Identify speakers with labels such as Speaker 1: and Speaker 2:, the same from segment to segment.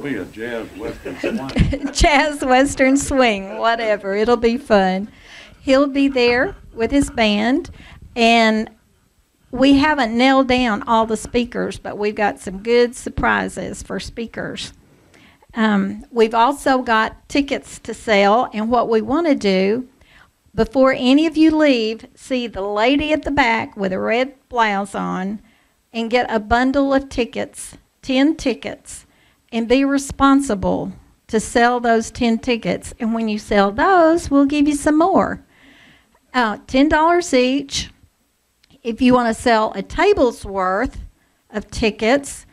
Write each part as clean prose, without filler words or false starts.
Speaker 1: be a jazz western swing.
Speaker 2: Jazz, western swing, whatever. It'll be fun. He'll be there with his band, and we haven't nailed down all the speakers, but we've got some good surprises for speakers. We've also got tickets to sell, and what we want to do, before any of you leave, see the lady at the back with a red blouse on and get a bundle of tickets, 10 tickets, and be responsible to sell those 10 tickets. And when you sell those, we'll give you some more. $10 each. If you want to sell a table's worth of tickets,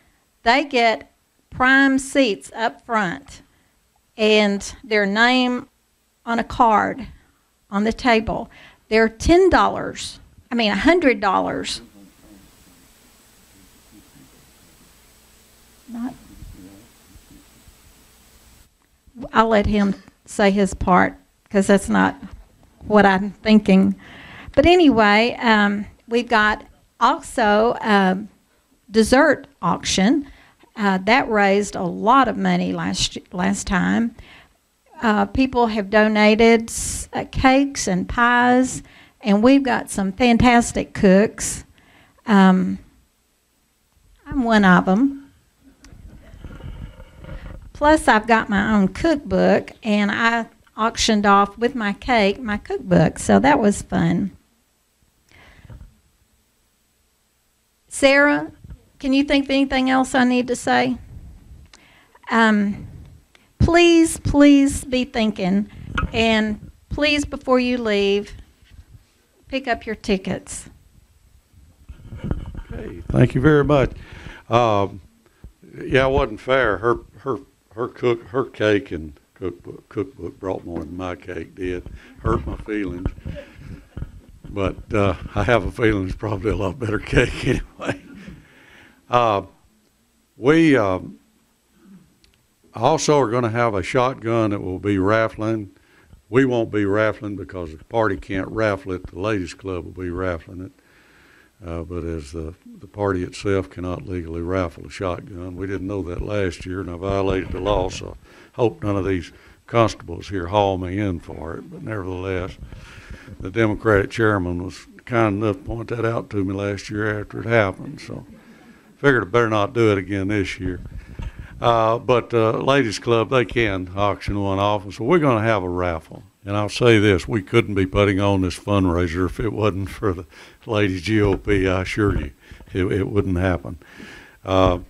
Speaker 2: they get prime seats up front and their name on a card on the table. They're $100. I'll let him say his part because that's not what I'm thinking. But anyway, we've got also a dessert auction. That raised a lot of money last time. People have donated cakes and pies, and we've got some fantastic cooks. I'm one of them. Plus, I've got my own cookbook, and I auctioned off with my cake my cookbook, so that was fun. Sarah, can you think of anything else I need to say? Please be thinking, and please, before you leave, pick up your tickets.
Speaker 1: Okay, thank you very much. Yeah, it wasn't fair. Her cake and cookbook brought more than my cake did. Hurt my feelings. But I have a feeling it's probably a lot better cake anyway. We also are going to have a shotgun that will be raffling. We won't be raffling because the party can't raffle it. The ladies' club will be raffling it. But as the party itself cannot legally raffle a shotgun. We didn't know that last year, and I violated the law, so I hope none of these constables here haul me in for it. But nevertheless, the Democratic chairman was kind enough to point that out to me last year after it happened, so figured I better not do it again this year. But Ladies Club, they can auction one off, and so we're going to have a raffle. And I'll say this, we couldn't be putting on this fundraiser if it wasn't for the Ladies GOP, I assure you, it wouldn't happen. But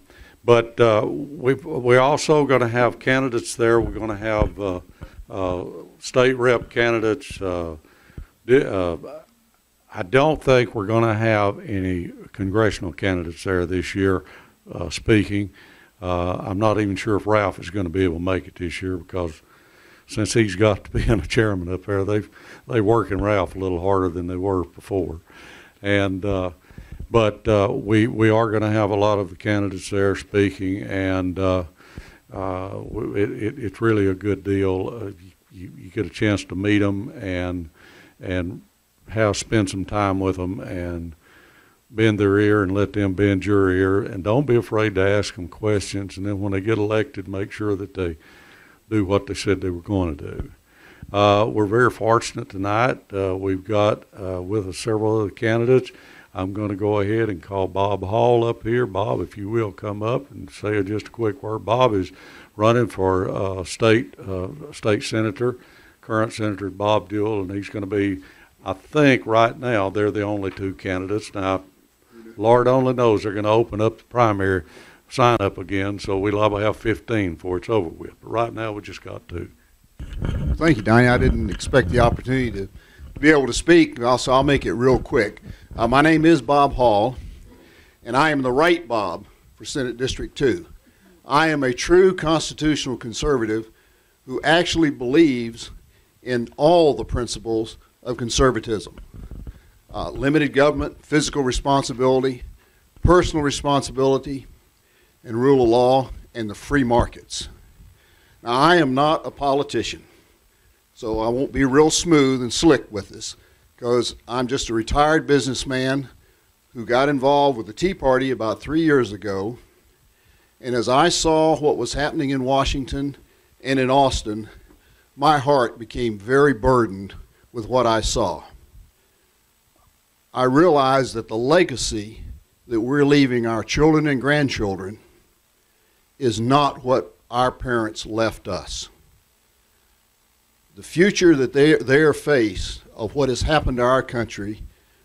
Speaker 1: we're also going to have candidates there. We're going to have state rep candidates. I don't think we're going to have any congressional candidates there this year speaking. I'm not even sure if Ralph is going to be able to make it this year because since he's got to be a chairman up there, they working Ralph a little harder than they were before. And but we are going to have a lot of the candidates there speaking, and it's really a good deal. You get a chance to meet them and spend some time with them and bend their ear and let them bend your ear, and don't be afraid to ask them questions. And then when they get elected, make sure that they do what they said they were going to do. We're very fortunate tonight. We've got with us several other candidates. I'm going to go ahead and call Bob Hall up here. Bob, if you will, come up and say just a quick word. Bob is running for state senator. Current senator Bob Dewell, and he's going to be, I think right now, they're the only two candidates. Now, Lord only knows they're going to open up the primary sign up again, so we'll probably have 15 before it's over with. But right now, we just got 2.
Speaker 3: Thank you, Donnie. I didn't expect the opportunity to be able to speak. Also, I'll make it real quick. My name is Bob Hall, and I am the right Bob for Senate District 2. I am a true constitutional conservative who actually believes in all the principles of conservatism. Limited government, physical responsibility, personal responsibility, and rule of law, and the free markets. Now, I am not a politician, so I won't be real smooth and slick with this, because I'm just a retired businessman who got involved with the Tea Party about 3 years ago And as I saw what was happening in Washington and in Austin, my heart became very burdened with what I saw. I realized that the legacy that we're leaving our children and grandchildren is not what our parents left us. The future that they face of what has happened to our country,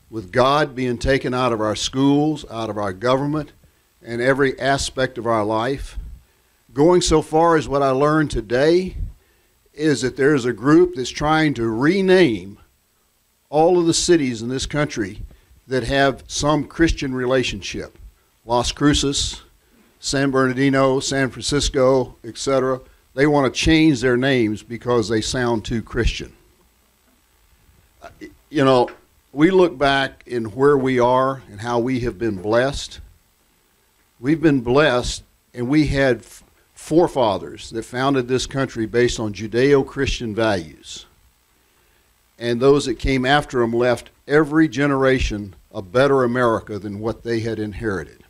Speaker 3: with God being taken out of our schools, out of our government, and every aspect of our life, going so far as what I learned today is that there's a group that's trying to rename all of the cities in this country that have some Christian relationship. Las Cruces, San Bernardino, San Francisco, etc. They want to change their names because they sound too Christian. You know, we look back in where we are and how we have been blessed. We've been blessed, and we had forefathers that founded this country based on Judeo-Christian values. And those that came after them left every generation a better America than what they had inherited.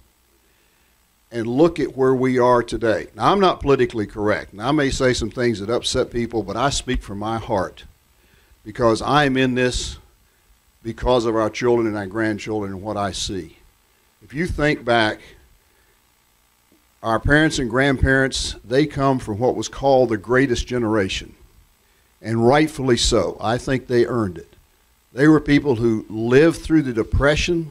Speaker 3: And look at where we are today. Now, I'm not politically correct. Now, I may say some things that upset people, but I speak from my heart because I'm in this because of our children and our grandchildren and what I see. If you think back, our parents and grandparents, they come from what was called the greatest generation, and rightfully so. I think they earned it. They were people who lived through the Depression,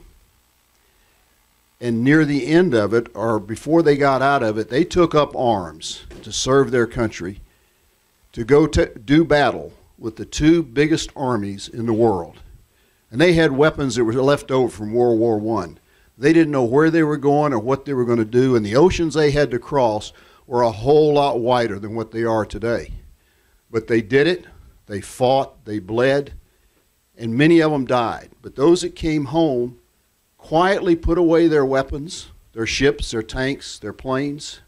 Speaker 3: and near the end of it, or before they got out of it, they took up arms to serve their country, to go do battle with the two biggest armies in the world. And they had weapons that were left over from World War I. They didn't know where they were going or what they were going to do, and the oceans they had to cross were a whole lot wider than what they are today. But they did it, they fought, they bled, and many of them died. But those that came home quietly put away their weapons, their ships, their tanks, their planes.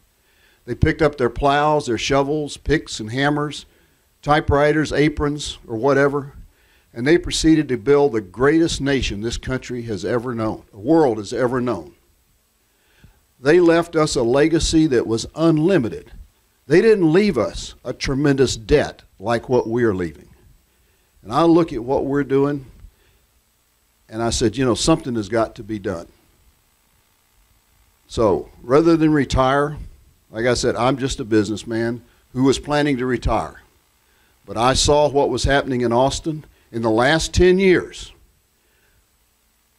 Speaker 3: They picked up their plows, their shovels, picks and hammers, typewriters, aprons, or whatever, and they proceeded to build the greatest nation this country has ever known, the world has ever known. They left us a legacy that was unlimited. They didn't leave us a tremendous debt like what we're leaving. And I look at what we're doing, and I said, you know, something has got to be done. So rather than retire, like I said, I'm just a businessman who was planning to retire. But I saw what was happening in Austin. In the last 10 years,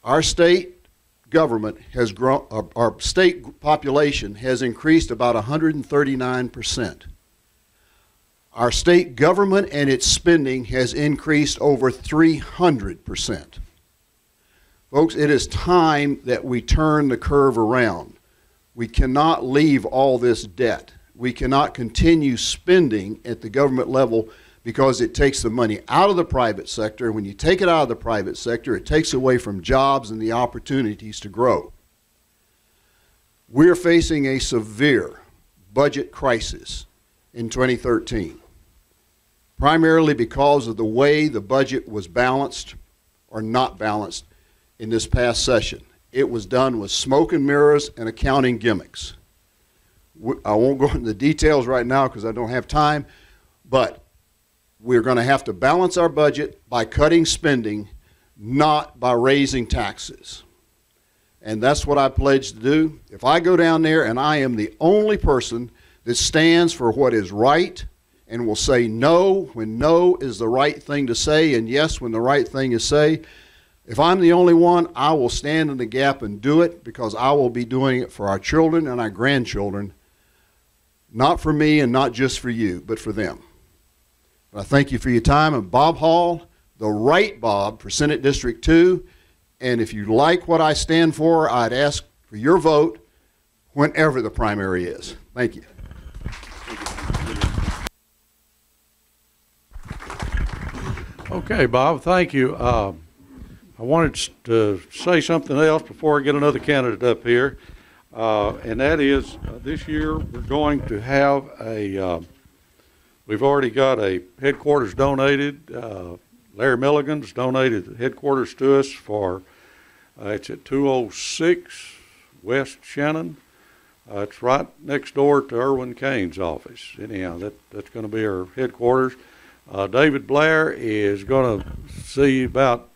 Speaker 3: our state government has grown, our state population has increased about 139%. Our state government and its spending has increased over 300%. Folks, it is time that we turn the curve around. We cannot leave all this debt. We cannot continue spending at the government level because it takes the money out of the private sector. And when you take it out of the private sector, it takes away from jobs and the opportunities to grow. We're facing a severe budget crisis in 2013, primarily because of the way the budget was balanced or not balanced in this past session. It was done with smoke and mirrors and accounting gimmicks. I won't go into the details right now because I don't have time, but we're going to have to balance our budget by cutting spending, not by raising taxes. And that's what I pledged to do. If I go down there and I am the only person that stands for what is right and will say no when no is the right thing to say and yes when the right thing is say, if I'm the only one, I will stand in the gap and do it because I will be doing it for our children and our grandchildren, not for me and not just for you, but for them. I thank you for your time. I'm Bob Hall, the right Bob for Senate District 2. And if you like what I stand for, I'd ask for your vote whenever the primary is. Thank you.
Speaker 1: Okay, Bob, thank you. I wanted to say something else before I get another candidate up here. And that is this year we're going to have a we've already got a headquarters donated. Larry Milligan's donated the headquarters to us for, it's at 206 West Shannon. It's right next door to Irwin Kane's office. Anyhow, that's going to be our headquarters. David Blair is going to see about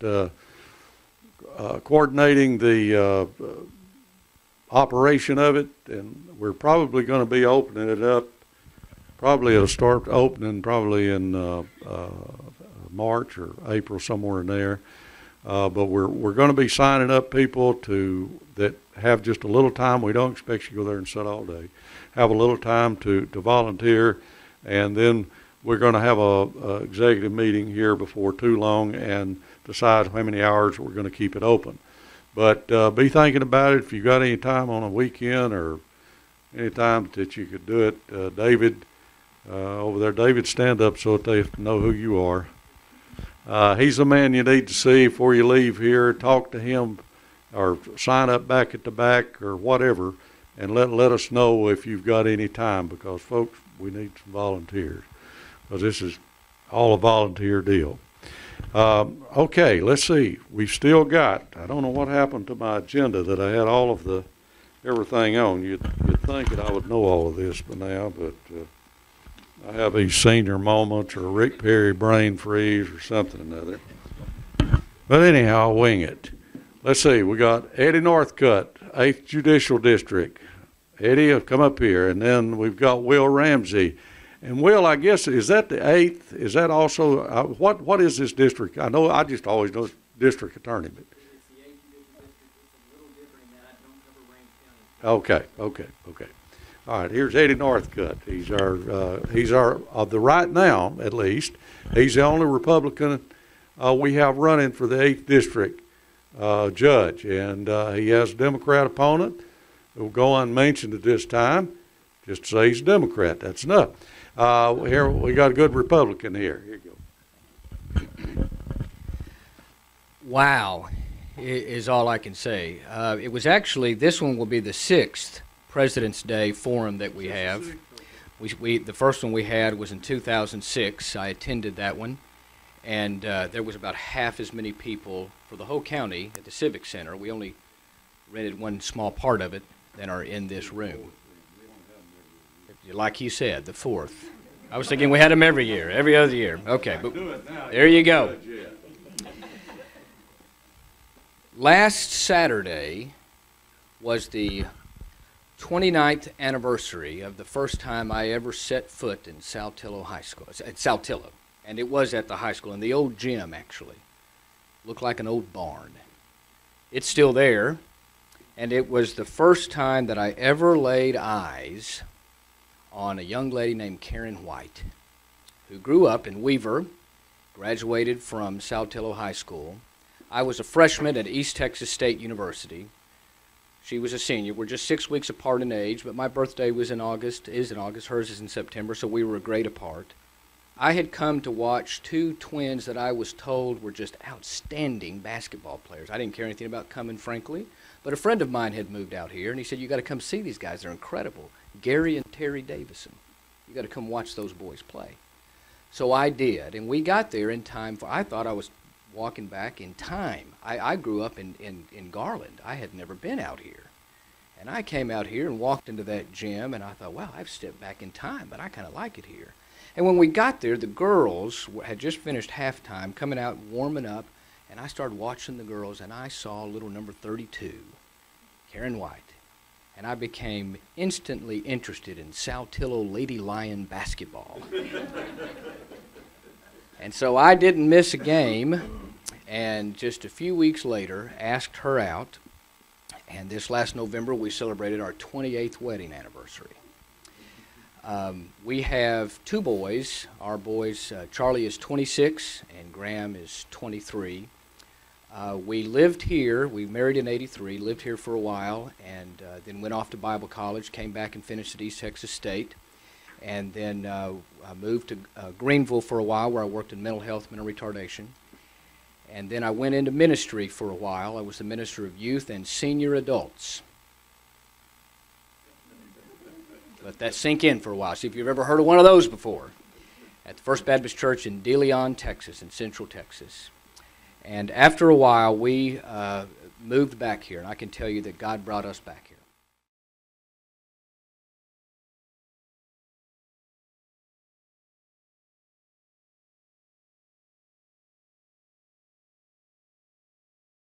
Speaker 1: coordinating the operation of it, and we're probably going to be opening it up. Probably it'll start opening probably in March or April, somewhere in there. But we're going to be signing up people that have just a little time. We don't expect you to go there and sit all day. Have a little time to volunteer, and then we're going to have a executive meeting here before too long and decide how many hours we're going to keep it open. But be thinking about it. If you've got any time on a weekend or any time that you could do it, David over there, David, stand up so that they know who you are. He's the man you need to see before you leave here. Talk to him or sign up back at the back or whatever, and let us know if you've got any time, because, folks, we need some volunteers, because this is all a volunteer deal. Okay, let's see. We've still got, I don't know what happened to my agenda that I had all of everything on. You'd think that I would know all of this by now, but I have these senior moments or Rick Perry brain freeze or something or another. But anyhow, I'll wing it. Let's see. We got Eddie Northcutt, 8th Judicial District. Eddie, come up here. And then we've got Will Ramsey. And Will, I guess, is that the 8th? Is that also, what is this district? I know, I just always know it's district attorney. But.
Speaker 4: It's the 8th Judicial District. It's a little different in that I don't cover Rankin County.
Speaker 1: Okay. All right, here's Eddie Northcutt. He's our of the right now, at least. He's the only Republican we have running for the 8th District judge, and he has a Democrat opponent who will go unmentioned at this time. Just to say he's a Democrat, that's enough. Here we got a good Republican here. Here you go.
Speaker 4: Wow, is all I can say. It was actually, this one will be the 6th President's Day forum that we have. The first one we had was in 2006. I attended that one, and there was about half as many people for the whole county at the Civic Center. We only rented one small part of it than are in this room. Like you said, the 4th. I was thinking we had them every year, every other year. Okay, but there you go. Last Saturday was the 29th anniversary of the first time I ever set foot in Saltillo High School, at Saltillo. And it was at the high school, in the old gym, actually. Looked like an old barn. It's still there, and it was the first time that I ever laid eyes on a young lady named Karen White, who grew up in Weaver, graduated from Saltillo High School. I was a freshman at East Texas State University. She was a senior. We're just 6 weeks apart in age, but my birthday was in August, hers is in September, so we were a grade apart. I had come to watch two twins that I was told were just outstanding basketball players. I didn't care anything about coming, frankly, but a friend of mine had moved out here, and he said, "You got to come see these guys. They're incredible. Gary and Terry Davison. You got to come watch those boys play." So I did, and we got there in time for, I thought I was walking back in time. I grew up in Garland. I had never been out here. And I came out here and walked into that gym, and I thought, wow, I've stepped back in time, but I kind of like it here. And when we got there, the girls had just finished halftime, coming out, warming up, and I started watching the girls, and I saw little number 32, Karen White. And I became instantly interested in Saltillo Lady Lion basketball. And so I didn't miss a game, and just a few weeks later asked her out, and this last November we celebrated our 28th wedding anniversary. We have two boys. Our boys, Charlie is 26 and Graham is 23. We lived here, we married in '83, lived here for a while, and then went off to Bible college, came back and finished at East Texas State, and then I moved to Greenville for a while, where I worked in mental health, mental retardation. And then I went into ministry for a while. I was the minister of youth and senior adults. Let that sink in for a while. See if you've ever heard of one of those before. At the First Baptist Church in De Leon, Texas, in Central Texas. And after a while, we moved back here, and I can tell you that God brought us back here.